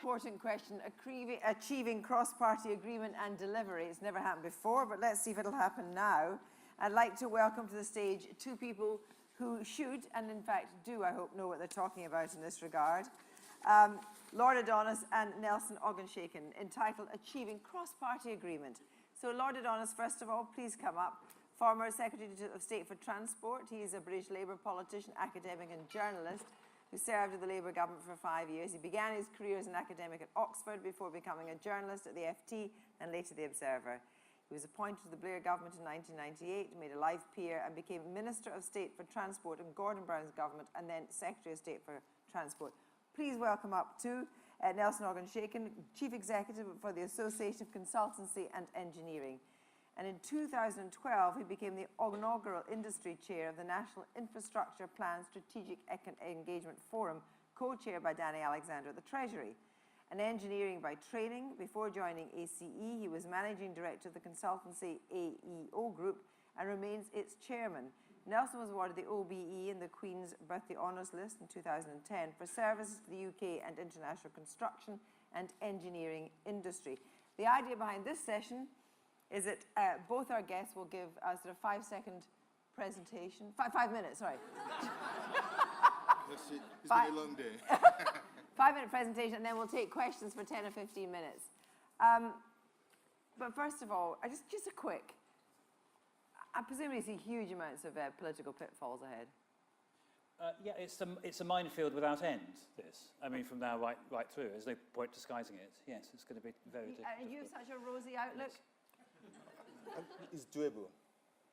important question, achieving cross-party agreement and delivery. It's never happened before, but let's see if it'll happen now. I'd like to welcome to the stage two people who should, and in fact do, I hope, know what they're talking about in this regard. Lord Adonis and Nelson Ogunshakin, entitled Achieving Cross-Party Agreement. So Lord Adonis, first of all, please come up. Former Secretary of State for Transport. He's a British Labour politician, academic and journalist who served in the Labour government for 5 years. He began his career as an academic at Oxford before becoming a journalist at the FT and later the Observer. He was appointed to the Blair government in 1998, made a life peer and became Minister of State for Transport in Gordon Brown's government and then Secretary of State for Transport. Please welcome up to Nelson Ogunshakin, Chief Executive for the Association of Consultancy and Engineering. And in 2012, he became the inaugural industry chair of the National Infrastructure Plan Strategic Engagement Forum, co-chaired by Danny Alexander at the Treasury. An engineering by training, before joining ACE, he was managing director of the consultancy AEO Group and remains its chairman. Nelson was awarded the OBE in the Queen's Birthday Honours List in 2010 for services to the UK and international construction and engineering industry. The idea behind this session is that both our guests will give a sort of 5-second presentation. 5 minutes, sorry. Let's see. It's been a long day. 5-minute presentation, and then we'll take questions for 10 or 15 minutes. But first of all, just a quick. I presumably see huge amounts of political pitfalls ahead. Yeah, it's a minefield without end, this. I mean, from now right through. There's no point disguising it. Yes, it's going to be very difficult. And you have such a rosy outlook. It's doable.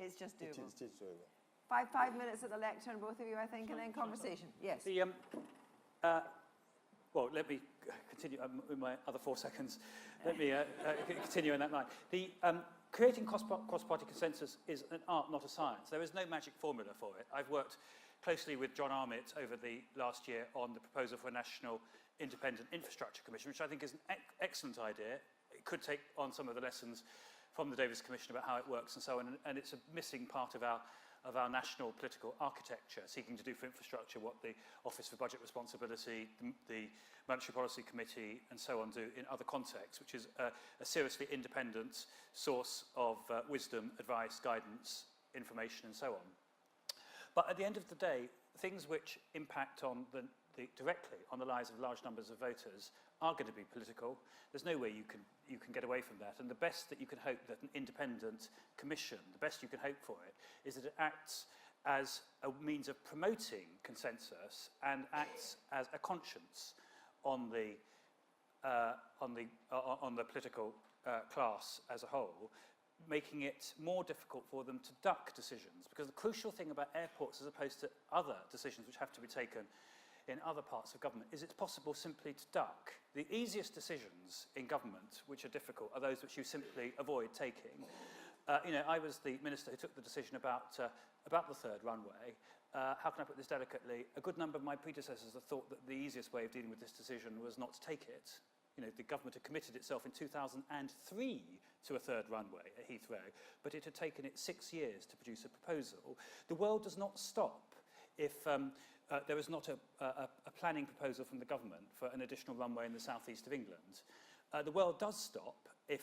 It's just doable. It is doable. 5 minutes at the lectern, both of you, I think, and then conversation. Yes. Well, let me continue in my other 4 seconds. Let me continue on that line. Creating cross-party consensus is an art, not a science. There is no magic formula for it. I've worked closely with John Armitt over the last year on the proposal for a National Independent Infrastructure Commission, which I think is an excellent idea. It could take on some of the lessons from the Davis Commission about how it works and so on, and it's a missing part of our national political architecture, seeking to do for infrastructure what the Office for Budget Responsibility, the Monetary Policy Committee and so on do in other contexts, which is a seriously independent source of wisdom, advice, guidance, information and so on. But at the end of the day, things which impact on directly on the lives of large numbers of voters are going to be political. There's no way you can get away from that. And the best that you can hope that an independent commission, the best you can hope for it, is that it acts as a means of promoting consensus and acts as a conscience on the political class as a whole, making it more difficult for them to duck decisions. Because the crucial thing about airports, as opposed to other decisions which have to be taken in other parts of government, is it's possible simply to duck. The easiest decisions in government, which are difficult, are those which you simply avoid taking. I was the minister who took the decision about the third runway. How can I put this delicately? A good number of my predecessors have thought that the easiest way of dealing with this decision was not to take it. The government had committed itself in 2003 to a third runway at Heathrow, but it had taken it 6 years to produce a proposal. The world does not stop if there is not a planning proposal from the government for an additional runway in the southeast of England. The world does stop if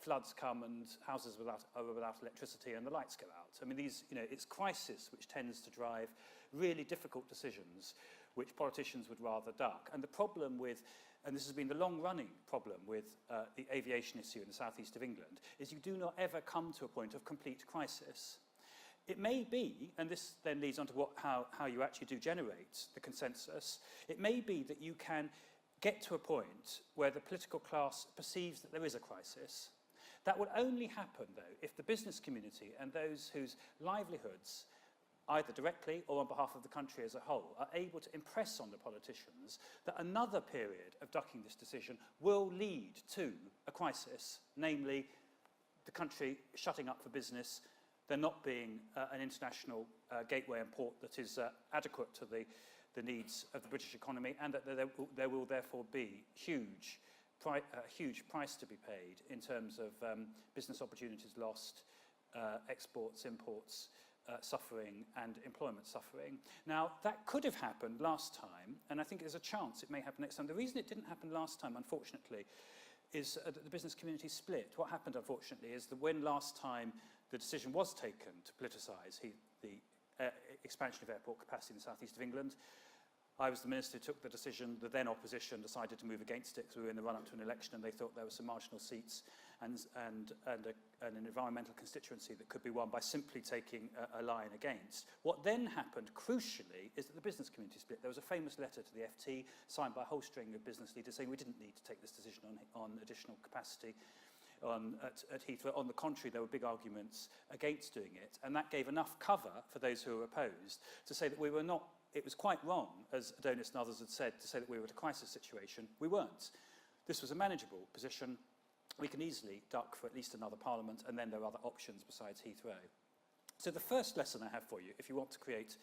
floods come and houses are without electricity and the lights go out. I mean, it's crisis which tends to drive really difficult decisions which politicians would rather duck. And the problem with, and this has been the long-running problem with the aviation issue in the southeast of England, is you do not ever come to a point of complete crisis. It may be, and this then leads on to how you actually do generate the consensus, it may be that you can get to a point where the political class perceives that there is a crisis. That would only happen, though, if the business community and those whose livelihoods, either directly or on behalf of the country as a whole, are able to impress on the politicians that another period of ducking this decision will lead to a crisis, namely the country shutting up for business, there not being an international gateway and port that is adequate to the needs of the British economy, and that there will therefore be huge price to be paid in terms of business opportunities lost, exports, imports, suffering and employment suffering. Now, that could have happened last time, and I think there's a chance it may happen next time. The reason it didn't happen last time, unfortunately, is that the business community split. What happened, unfortunately, is that when last time the decision was taken to politicise the expansion of airport capacity in the southeast of England, I was the minister who took the decision. The then opposition decided to move against it because we were in the run-up to an election and they thought there were some marginal seats and an environmental constituency that could be won by simply taking a line against. What then happened, crucially, is that the business community split. There was a famous letter to the FT signed by a whole string of business leaders saying we didn't need to take this decision on additional capacity at Heathrow. On the contrary, there were big arguments against doing it, and that gave enough cover for those who were opposed to say that we were not. It was quite wrong, as Adonis and others had said, to say that we were at a crisis situation. We weren't. This was a manageable position. We can easily duck for at least another parliament, and then there are other options besides Heathrow. So the first lesson I have for you, if you want to create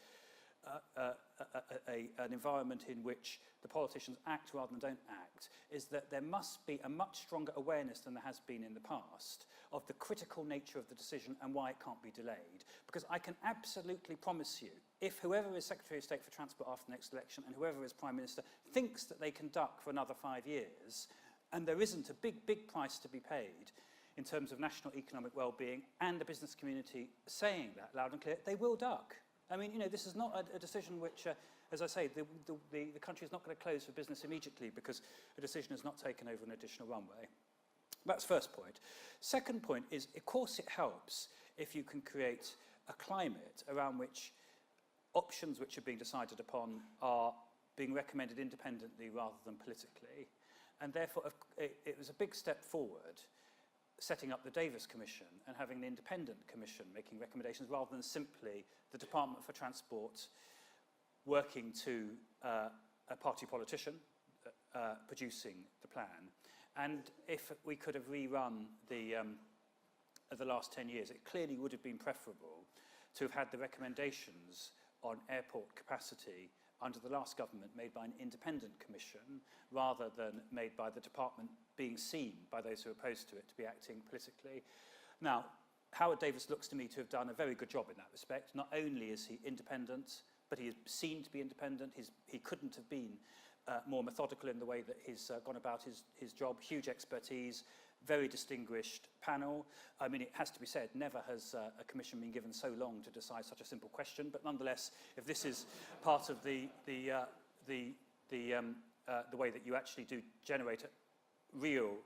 an environment in which the politicians act rather than don't act, is that there must be a much stronger awareness than there has been in the past of the critical nature of the decision and why it can't be delayed. Because I can absolutely promise you, if whoever is Secretary of State for Transport after the next election and whoever is Prime Minister thinks that they can duck for another 5 years, and there isn't a big price to be paid in terms of national economic well-being, and the business community saying that loud and clear, they will duck. I mean, you know, this is not a decision which, as I say, the country is not going to close for business immediately because a decision is not taken over an additional runway. That's first point. Second point is, of course, it helps if you can create a climate around which options which are being decided upon are being recommended independently rather than politically. And therefore, it was a big step forward setting up the Davis Commission and having an independent commission making recommendations rather than simply the Department for Transport working to a party politician producing the plan. And if we could have rerun the last 10 years, it clearly would have been preferable to have had the recommendations on airport capacity under the last government made by an independent commission rather than made by the department being seen by those who are opposed to it to be acting politically. Now, Howard Davis looks to me to have done a very good job in that respect. Not only is he independent, but he is seen to be independent. He couldn't have been more methodical in the way that he's gone about his job. Huge expertise, very distinguished panel. I mean, it has to be said, never has a commission been given so long to decide such a simple question. But nonetheless, if this is part of the way that you actually do generate a real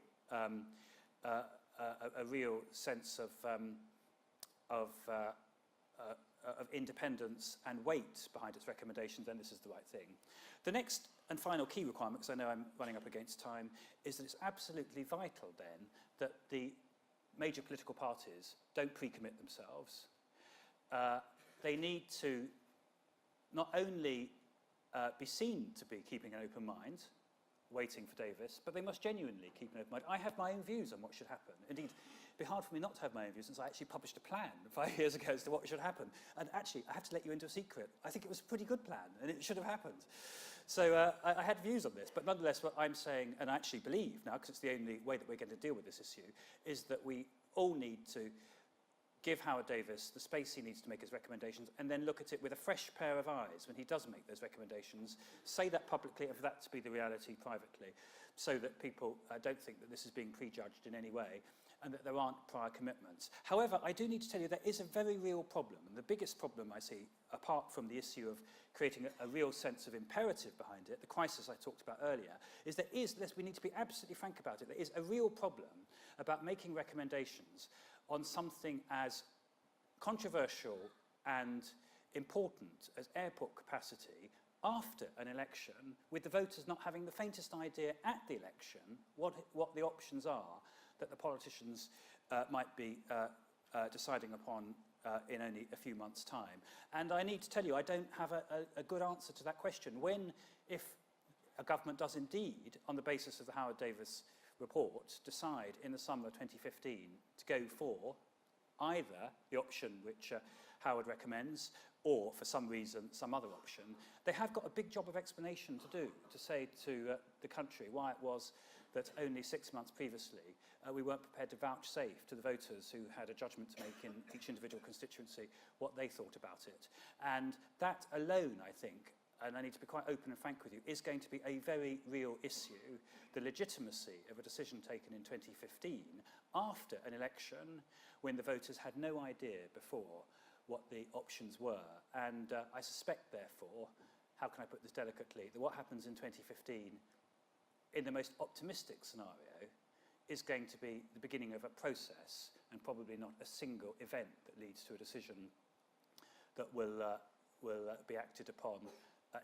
sense of independence and weight behind its recommendations, then this is the right thing. The next and final key requirement, because I know I'm running up against time, is that it's absolutely vital then that the major political parties don't pre-commit themselves. They need to not only be seen to be keeping an open mind, waiting for Davis, but they must genuinely keep an open mind. I have my own views on what should happen. Indeed, it'd be hard for me not to have my own views since I actually published a plan 5 years ago as to what should happen. And actually, I have to let you into a secret. I think it was a pretty good plan, and it should have happened. So I had views on this, but nonetheless, what I'm saying, and I actually believe now, because it's the only way that we're going to deal with this issue, is that we all need to give Howard Davis the space he needs to make his recommendations and then look at it with a fresh pair of eyes when he does make those recommendations, say that publicly and for that to be the reality privately, so that people don't think that this is being prejudged in any way and that there aren't prior commitments. However, I do need to tell you there is a very real problem, and the biggest problem I see, apart from the issue of creating a real sense of imperative behind it, the crisis I talked about earlier, is we need to be absolutely frank about it, there is a real problem about making recommendations on something as controversial and important as airport capacity after an election, with the voters not having the faintest idea at the election what the options are that the politicians might be deciding upon in only a few months' time. And I need to tell you, I don't have a good answer to that question. If a government does indeed, on the basis of the Howard Davis report, decide in the summer of 2015 to go for either the option which Howard recommends or, for some reason, some other option, they have got a big job of explanation to do, to say to the country why it was that only 6 months previously we weren't prepared to vouchsafe to the voters who had a judgment to make in each individual constituency what they thought about it. And that alone, I think, and I need to be quite open and frank with you, is going to be a very real issue, the legitimacy of a decision taken in 2015 after an election when the voters had no idea before what the options were. And I suspect, therefore, how can I put this delicately, that what happens in 2015 in the most optimistic scenario is going to be the beginning of a process and probably not a single event that leads to a decision that will be acted upon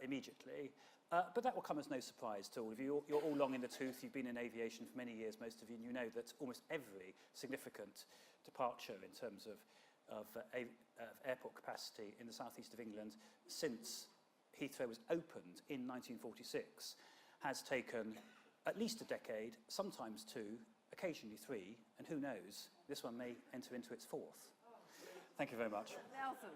immediately. But that will come as no surprise to all of you. You're all long in the tooth. You've been in aviation for many years, most of you, and you know that almost every significant departure in terms of airport capacity in the southeast of England since Heathrow was opened in 1946 has taken at least a decade, sometimes 2, occasionally 3, and who knows, this one may enter into its 4th. Thank you very much. Nelson.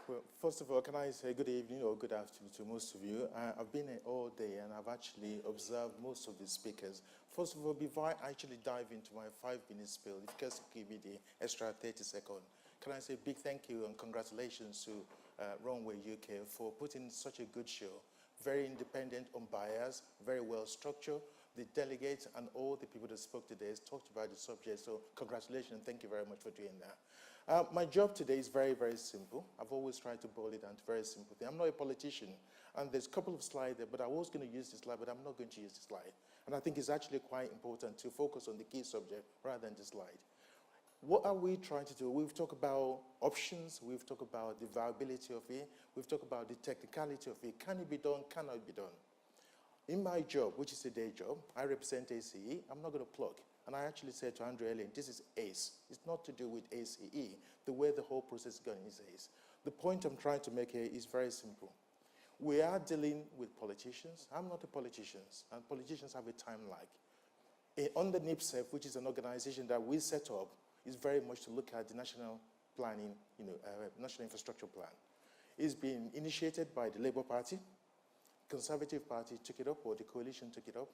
Well, first of all, can I say good evening or good afternoon to most of you? I've been here all day and I've actually observed most of the speakers. First of all, before I actually dive into my 5-minute spiel, if you guys give me the extra 30 seconds, can I say a big thank you and congratulations to Runway UK for putting such a good show. Very independent, unbiased, very well structured. The delegates and all the people that spoke today talked about the subject, so congratulations and thank you very much for doing that. My job today is very, very simple. I've always tried to boil it down to very simple thing. I'm not a politician, and there's a couple of slides there, but I was going to use this slide, but I'm not going to use this slide. And I think it's actually quite important to focus on the key subject rather than the slide. What are we trying to do? We've talked about options, we've talked about the viability of it, we've talked about the technicality of it. Can it be done? Cannot it be done? In my job, which is a day job, I represent ACE. I'm not going to plug. And I actually said to Andrew Ellen, this is ACE. It's not to do with ACE. The way the whole process is going is ACE. The point I'm trying to make here is very simple. We are dealing with politicians. I'm not a politician, and politicians have a time lag. Under NIPSEF, which is an organization that we set up, is very much to look at the national planning, national infrastructure plan. It's been initiated by the Labour Party. Conservative Party took it up, or the coalition took it up.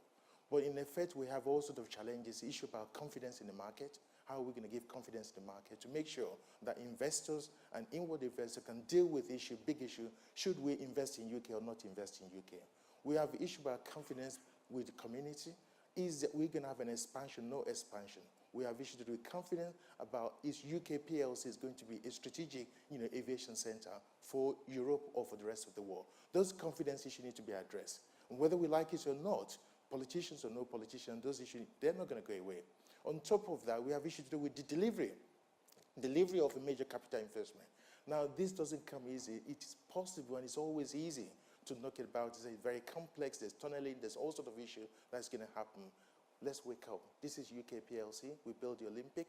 But in effect, we have all sorts of challenges, the issue about confidence in the market. How are we going to give confidence in the market to make sure that investors and inward investors can deal with the issue, big issue, should we invest in UK or not invest in UK? We have the issue about confidence with the community. Is that we're going to have an expansion, no expansion? We have issues to do with confidence about is UK PLC is going to be a strategic aviation center for Europe or for the rest of the world. Those confidence issues need to be addressed. And whether we like it or not, politicians or no politicians, those issues, they're not going to go away. On top of that, we have issues to do with the delivery of a major capital investment. Now, this doesn't come easy. It is possible and it's always easy to knock it about. It's very complex, there's tunneling, there's all sorts of issues that's going to happen. Let's wake up. This is UK PLC. We build the Olympic.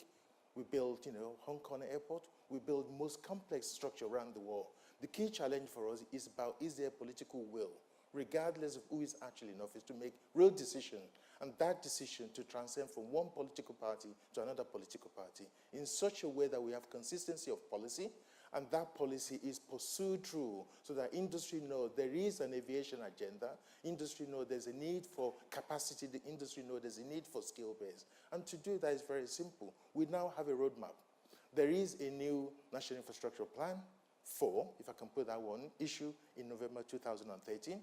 We build, Hong Kong Airport. We build most complex structure around the world. The key challenge for us is about, is there political will, regardless of who is actually in office, to make real decision, and that decision to transcend from one political party to another political party in such a way that we have consistency of policy, and that policy is pursued through so that industry knows there is an aviation agenda, industry knows there's a need for capacity, the industry knows there's a need for skill base. And to do that is very simple. We now have a roadmap. There is a new National Infrastructure Plan 4, if I can put that one, issued in November 2013.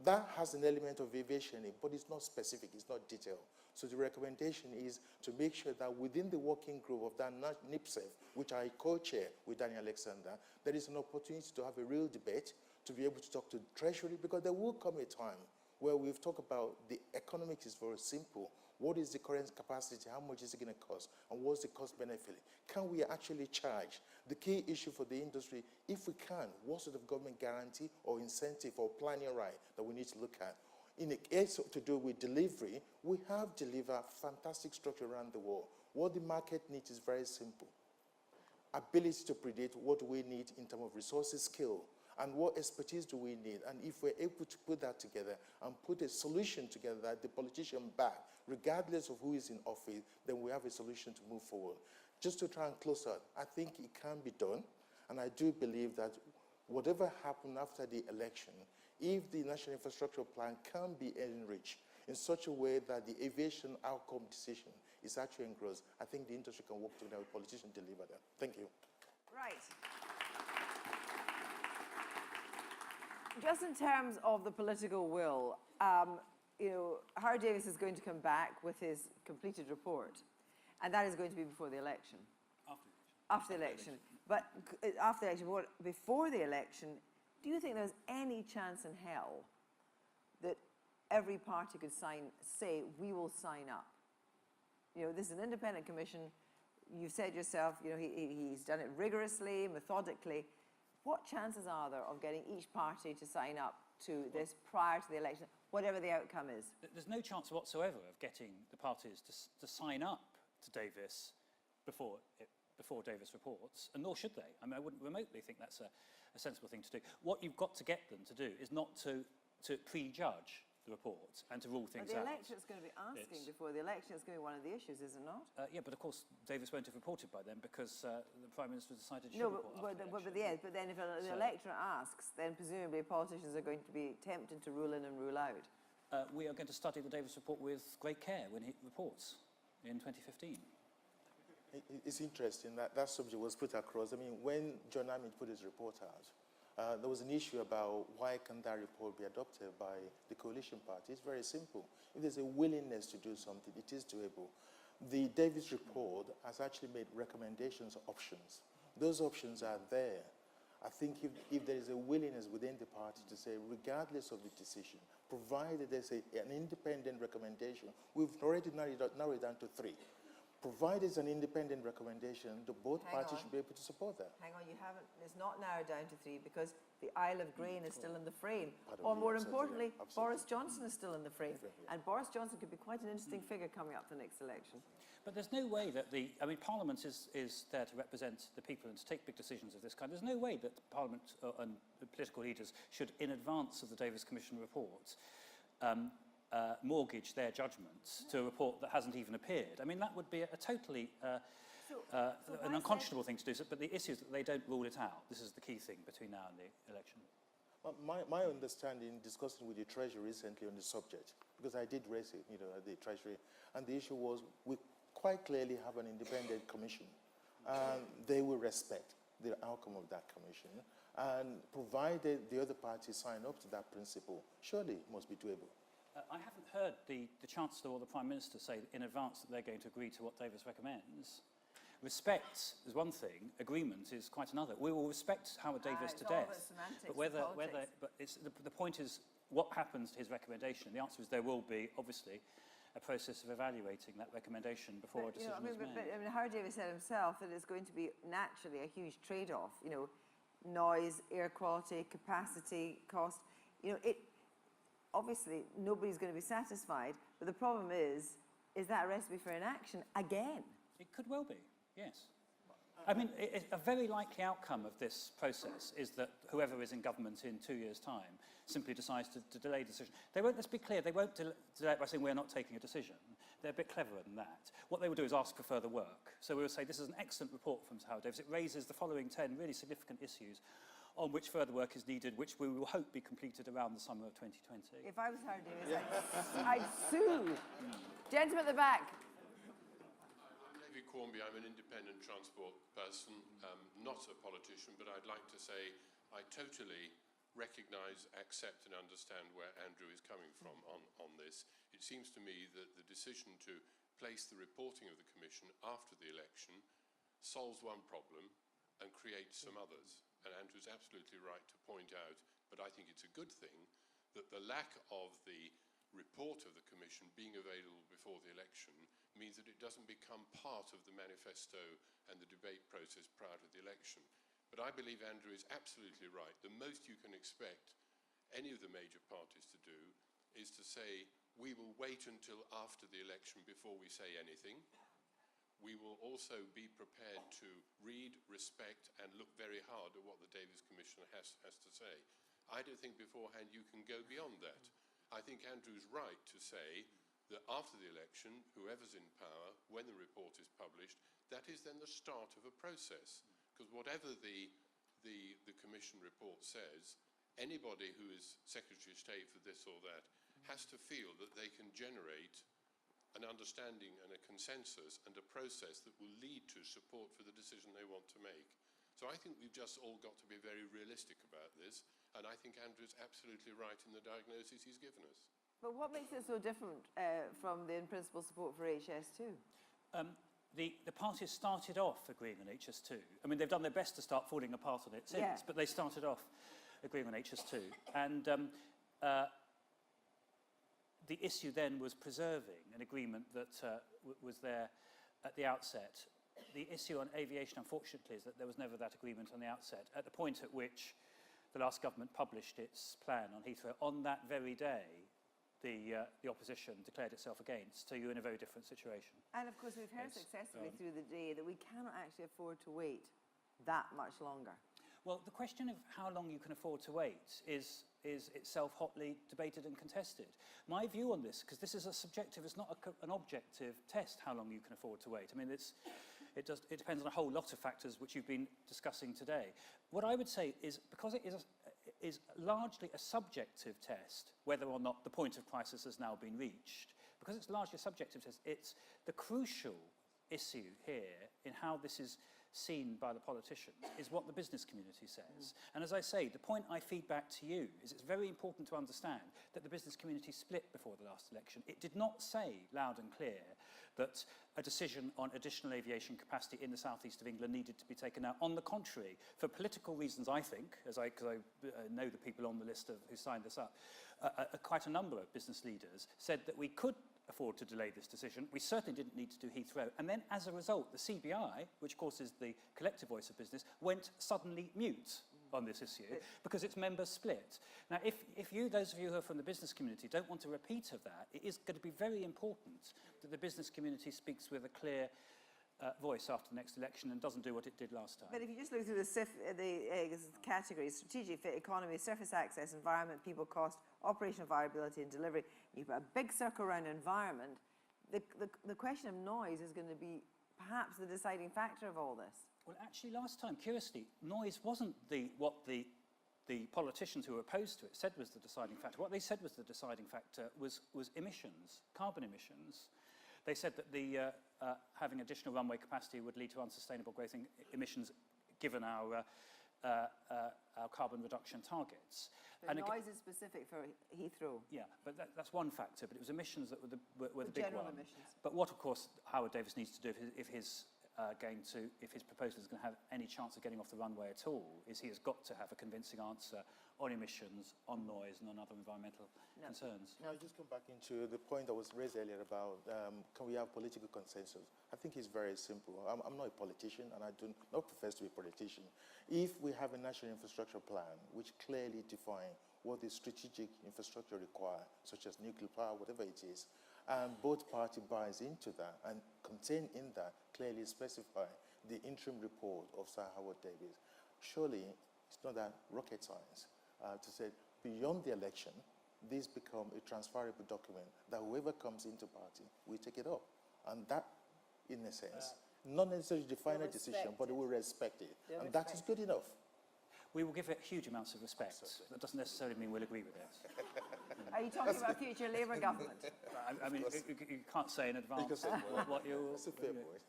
That has an element of aviation in it, but it's not specific, it's not detailed. So the recommendation is to make sure that within the working group of that NIPSEF, which I co-chair with Daniel Alexander, there is an opportunity to have a real debate, to be able to talk to Treasury, because there will come a time where we've talked about the economics is very simple. What is the current capacity? How much is it going to cost? And what's the cost benefit? Can we actually charge? The key issue for the industry, if we can, what sort of government guarantee or incentive or planning right that we need to look at? In the case to do with delivery, we have delivered fantastic structure around the world. What the market needs is very simple. Ability to predict what we need in terms of resources, skill, and what expertise do we need. And if we're able to put that together and put a solution together that the politician back, regardless of who is in office, then we have a solution to move forward. Just to try and close out, I think it can be done, and I do believe that whatever happened after the election, if the National Infrastructure Plan can be enriched in such a way that the aviation outcome decision is actually engrossed, I think the industry can work together with politicians to deliver that. Thank you. Right. Just in terms of the political will, you know, Howard Davis is going to come back with his completed report, and that is going to be before the election. After the election. But after the election, before the election, do you think there's any chance in hell that every party could say, we will sign up? You know, this is an independent commission. You've said yourself, you know, he's done it rigorously, methodically. What chances are there of getting each party to sign up to this prior to the election, whatever the outcome is? There's no chance whatsoever of getting the parties to sign up to Davis before Davis reports, and nor should they. I mean, I wouldn't remotely think that's a sensible thing to do. What you've got to get them to do is not to prejudge the report and to rule things out. But the electorate's going to be asking before the election. It's going to be one of the issues, is it not? Yeah, but of course Davis won't have reported by then because the Prime Minister decided she should report after the election. But then if the electorate asks, then presumably politicians are going to be tempted to rule in and rule out. We are going to study the Davis report with great care when he reports in 2015. It's interesting that that subject was put across. I mean, when John Armitage put his report out, there was an issue about why can that report be adopted by the coalition party. It's very simple. If there's a willingness to do something, it is doable. The Davis report has actually made recommendations, options. Those options are there. I think if there is a willingness within the party to say, regardless of the decision, provided there's an independent recommendation, we've already narrowed it down to 3. Provided it's an independent recommendation, both parties should be able to support that. Hang on, you haven't, it's not narrowed down to 3 because the Isle of Grain is still in the frame. Or more importantly, Boris Johnson is still in the frame. And Boris Johnson could be quite an interesting figure coming up the next election. But there's no way that Parliament is there to represent the people and to take big decisions of this kind. There's no way that Parliament and the political leaders should, in advance of the Davis Commission report, mortgage their judgments to a report that hasn't even appeared. I mean, that would be a totally an unconscionable thing to do, but the issue is that they don't rule it out. This is the key thing between now and the election. My understanding, discussing with the Treasury recently on the subject, because I did raise it, you know, at the Treasury, and the issue was we quite clearly have an independent commission, and they will respect the outcome of that commission, and provided the other parties sign up to that principle, surely it must be doable. I haven't heard the Chancellor or the Prime Minister say in advance that they're going to agree to what Davis recommends. Respect is one thing, agreement is quite another. We will respect Howard Davis to death. But the point is what happens to his recommendation. The answer is there will be, obviously, a process of evaluating that recommendation before a decision is made. But Howard Davis said himself that it's going to be naturally a huge trade-off. You know, noise, air quality, capacity, cost. You know, obviously, nobody's going to be satisfied, but the problem is that a recipe for inaction again? It could well be, yes. I mean, a very likely outcome of this process is that whoever is in government in 2 years' time simply decides to delay decision. They won't, let's be clear, they won't delay it by saying we're not taking a decision. They're a bit cleverer than that. What they will do is ask for further work. So we will say this is an excellent report from Howard Davis. It raises the following 10 really significant issues on which further work is needed, which we will hope be completed around the summer of 2020. If I was Howard Davis, I'd sue. Gentleman at the back. I'm David Cornby. I'm an independent transport person, not a politician, but I'd like to say I totally recognise, accept and understand where Andrew is coming from on this. It seems to me that the decision to place the reporting of the Commission after the election solves one problem and creates some others. And Andrew's absolutely right to point out, but I think it's a good thing, that the lack of the report of the Commission being available before the election means that it doesn't become part of the manifesto and the debate process prior to the election. But I believe Andrew is absolutely right. The most you can expect any of the major parties to do is to say, we will wait until after the election before we say anything. We will also be prepared to read, respect and look very hard at what the Davis Commission has to say. I don't think beforehand you can go beyond that. I think Andrew's right to say that after the election, whoever's in power, when the report is published, that is then the start of a process. Because whatever the the Commission report says, anybody who is Secretary of State for this or that has to feel that they can generate an understanding and a consensus and a process that will lead to support for the decision they want to make. So I think we've just all got to be very realistic about this, and I think Andrew's absolutely right in the diagnosis he's given us. But what makes it so different from the in-principle support for HS2? The parties started off agreeing on HS2. I mean, they've done their best to start falling apart on it since, but they started off agreeing on HS2. And the issue then was preserving an agreement that was there at the outset. The issue on aviation, unfortunately, is that there was never that agreement on the outset. At the point at which the last government published its plan on Heathrow, on that very day, the opposition declared itself against, so you're in a very different situation. And of course, we've heard successively through the day that we cannot actually afford to wait that much longer. Well, the question of how long you can afford to wait is itself hotly debated and contested. My view on this, because this is a subjective, it's not an objective test, how long you can afford to wait. I mean, it depends on a whole lot of factors which you've been discussing today. What I would say is, because it is largely a subjective test, whether or not the point of crisis has now been reached, because it's largely a subjective test, it's the crucial issue here in how this is seen by the politicians is what the business community says. And as I say, the point I feed back to you is it's very important to understand that the business community split before the last election. It did not say loud and clear that a decision on additional aviation capacity in the southeast of England needed to be taken now. On the contrary, for political reasons, I think, because I know the people on the list who signed this up, quite a number of business leaders said that we could afford to delay this decision. We certainly didn't need to do Heathrow. And then, as a result, the CBI, which of course is the collective voice of business, went suddenly mute on this issue because its members split. Now, if you, those of you who are from the business community, don't want a repeat of that, it is going to be very important that the business community speaks with a clear voice after the next election and doesn't do what it did last time. But if you just look through the categories, strategic fit, economy, surface access, environment, people, cost, operational viability and delivery, you put a big circle around environment, the question of noise is going to be perhaps the deciding factor of all this. Well, actually, last time, curiously, noise wasn't what the politicians who were opposed to it said was the deciding factor. What they said was the deciding factor was emissions, carbon emissions. They said that having additional runway capacity would lead to unsustainable growth in emissions given our carbon reduction targets. But and noise is specific for Heathrow. Yeah, but that's one factor, but it was emissions that were the big one. General emissions. But what, of course, Howard Davis needs to do if his proposal is going to have any chance of getting off the runway at all, is he has got to have a convincing answer on emissions, on noise, and on other environmental concerns. Now, just come back into the point that was raised earlier about can we have political consensus? I think it's very simple. I'm not a politician, and I do not profess to be a politician. If we have a national infrastructure plan which clearly defines what the strategic infrastructure requires, such as nuclear power, whatever it is, and both parties buys into that and contain in that clearly specify the interim report of Sir Howard Davis. Surely it's not that rocket science to say beyond the election, this become a transferable document that whoever comes into party will take it up. And that, in a sense, not necessarily define a decision, but we respect it. And that is good enough. We will give it huge amounts of respect. Absolutely. That doesn't necessarily mean we'll agree with it. Are you talking about future Labour government? I mean, you can't say in advance what you'll... That's a fair point.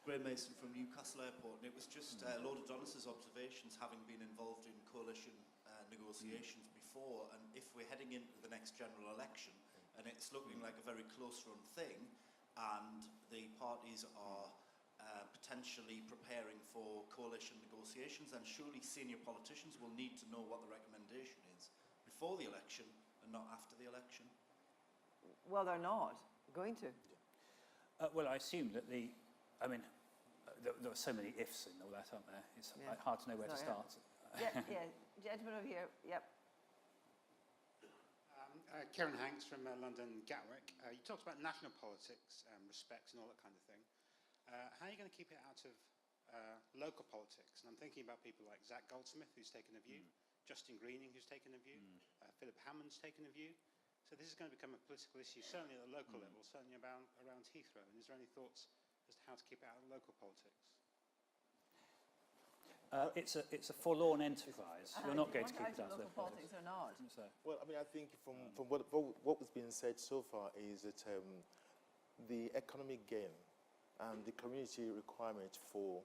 Graham Mason from Newcastle Airport, and it was just Lord Adonis's observations, having been involved in coalition negotiations before, and if we're heading into the next general election, and it's looking like a very close-run thing, and the parties are potentially preparing for coalition negotiations, then surely senior politicians will need to know what the recommendation is before the election and not after the election. Well, they're not going to. Well, I assume that there are so many ifs in all that, aren't there? It's hard to know where to start. Yeah, gentleman over here, yep. Kieran Hanks from London Gatwick. You talked about national politics, respect and all that kind of thing. How are you going to keep it out of local politics? And I'm thinking about people like Zach Goldsmith, who's taken a view, Justin Greening, who's taken a view, Philip Hammond's taken a view. So this is going to become a political issue, certainly at the local level, certainly around Heathrow. And is there any thoughts as to how to keep it out of local politics? It's a forlorn enterprise. You're not going to keep it out of local their politics or not. So, Well, I mean, I think from what was being said so far is that the economic gain and the community requirement for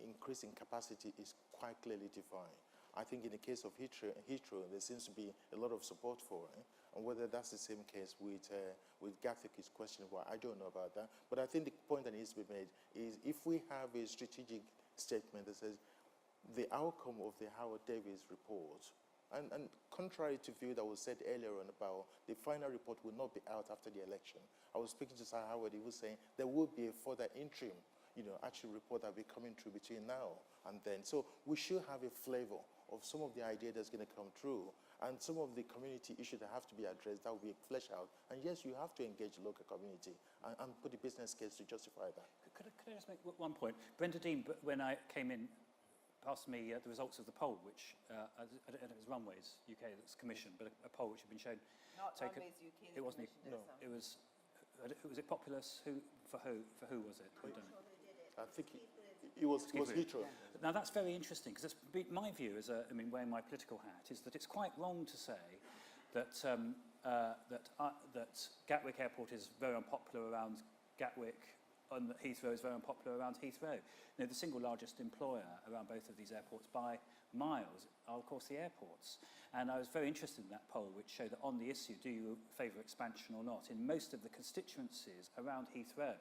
increasing capacity is quite clearly defined. I think in the case of Heathrow, there seems to be a lot of support for it. And whether that's the same case with Gatwick is questionable. I don't know about that. But I think the point that needs to be made is if we have a strategic statement that says the outcome of the Howard Davis report, and contrary to view that was said earlier on about the final report will not be out after the election. I was speaking to Sir Howard, he was saying there will be a further interim, actual report that will be coming through between now and then. So we should have a flavor of some of the idea that's going to come through and some of the community issues that have to be addressed that will be fleshed out. And yes, you have to engage the local community and put the business case to justify that. could I just make one point? Brenda Dean, when I came in, passed me the results of the poll, which I don't know if it was Runways UK that's commissioned, but a poll which had been shown. Not taken. Runways UK. It wasn't. No. It was. Was it Populous? For who was it? Who done it? I think it was Heathrow. Yeah. Now that's very interesting because my view, wearing my political hat, is that it's quite wrong to say that that Gatwick Airport is very unpopular around Gatwick, and that Heathrow is very unpopular around Heathrow. The single largest employer around both of these airports by miles are, of course, the airports. And I was very interested in that poll, which showed that on the issue, do you favour expansion or not? In most of the constituencies around Heathrow,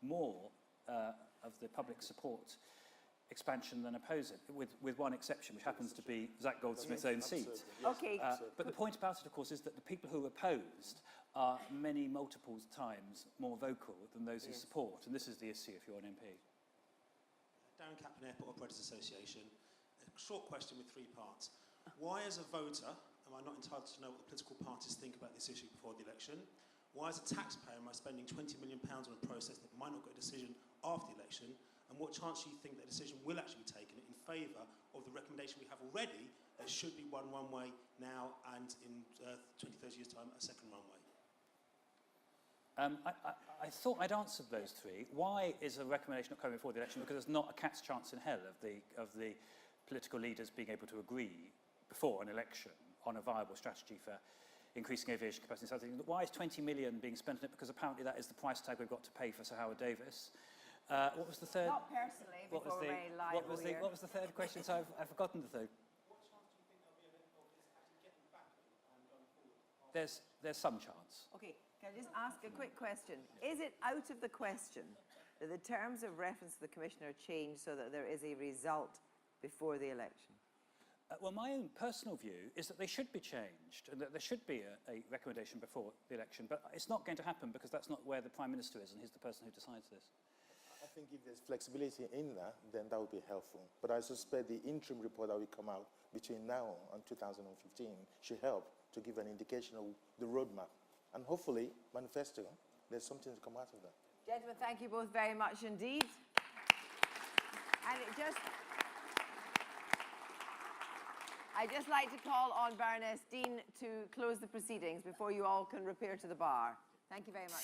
more of the public support expansion than oppose it, with one exception, which happens to be Zach Goldsmith's own seat. Okay. But the point about it, of course, is that the people who opposed are many multiples times more vocal than those who support, and this is the issue if you're an MP. Darren Kaplan, Airport Operators Association. A short question with three parts. Why, as a voter, am I not entitled to know what the political parties think about this issue before the election? Why, as a taxpayer, am I spending £20 million on a process that might not get a decision after the election? And what chance do you think that decision will actually be taken in favour of the recommendation we have already that should be one runway now and in 20, 30 years' time, a second runway? I thought I'd answered those three. Why is a recommendation not coming before the election? Because there's not a cat's chance in hell of the political leaders being able to agree before an election on a viable strategy for increasing aviation capacity. So I think, why is 20 million being spent on it? Because apparently that is the price tag we've got to pay for Sir Howard Davis. What was the third? Not personally, before we're very liable here. What was the third question? So I've forgotten the third. What chance do you think there'll be of this actually getting back and going forward? There's some chance. Okay, can I just ask a quick question? Is it out of the question that the terms of reference to the Commissioner change so that there is a result before the election? Well, my own personal view is that they should be changed and that there should be a recommendation before the election, but it's not going to happen because that's not where the Prime Minister is and he's the person who decides this. I think if there's flexibility in that, then that would be helpful. But I suspect the interim report that will come out between now and 2015 should help to give an indication of the roadmap. And hopefully, manifesto, there's something to come out of that. Gentlemen, thank you both very much indeed. And I'd just like to call on Baroness Dean to close the proceedings before you all can repair to the bar. Thank you very much.